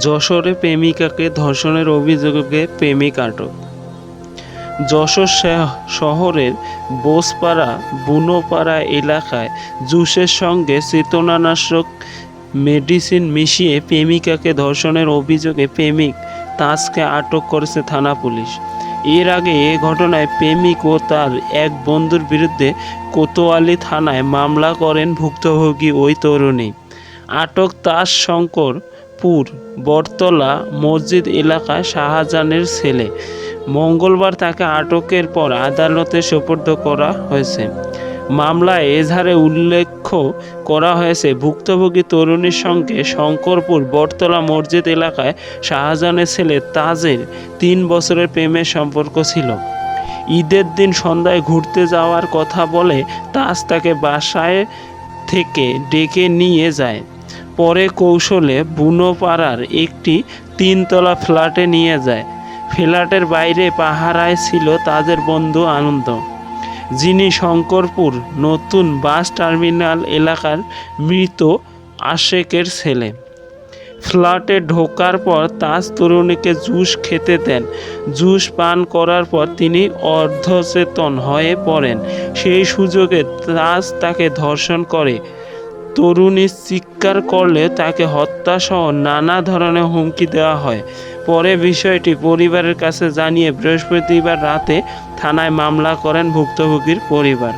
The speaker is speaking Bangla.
যশোরে প্রেমিকাকে ধর্ষণের অভিযোগে প্রেমিক আটক। যশোর শহরের বোসপাড়া বুনোপাড়া এলাকায় জুসের সঙ্গে চেতনানাশক মেডিসিন মিশিয়ে প্রেমিকাকে ধর্ষণের অভিযোগে প্রেমিক তাজকে আটক করেছে থানা পুলিশ। এর আগে এ ঘটনায় প্রেমিক ও তার এক বন্ধুর বিরুদ্ধে কোতোয়ালি থানায় মামলা করেন ভুক্তভোগী ওই তরুণী। আটক তাজ শঙ্করপুর বটতলা মসজিদ এলাকায় শাহজাহানের ছেলে। মঙ্গলবার তাকে আটকের পর আদালতে সোপর্দ করা হয়েছে। মামলায় এজাহারে উল্লেখ করা হয়েছে, ভুক্তভোগী তরুণীর সঙ্গে শঙ্করপুর বটতলা মসজিদ এলাকায় শাহজাহানের ছেলে তাজের 3 বছরের প্রেমের সম্পর্ক ছিল। ঈদের দিন সন্ধ্যায় ঘুরতে যাওয়ার কথা বলে তাজ তাকে বাসায় থেকে ডেকে নিয়ে যায়। পরে কৌশলে বুনোপাড়ার একটি 3তলা ফ্ল্যাটে নিয়ে যায়। ফ্ল্যাটের বাইরে পাহারায় ছিল তাজের বন্ধু আনন্দ, যিনি শঙ্করপুর নতুন বাস টার্মিনাল এলাকার মৃত আশেকের ছেলে। ফ্ল্যাটে ঢোকার পর তাজ তরুণীকে জুস খেতে দেন। জুস পান করার পর তিনি অর্ধচেতন হয়ে পড়েন। সেই সুযোগে তাজ তাকে ধর্ষণ করে। তরুণী চিৎকার করলে তাকে হত্যাসহ নানা ধরনের হুমকি দেওয়া হয়। পরে বিষয়টি পরিবারের কাছে জানিয়ে বৃহস্পতিবার রাতে থানায় মামলা করেন ভুক্তভোগীর পরিবার।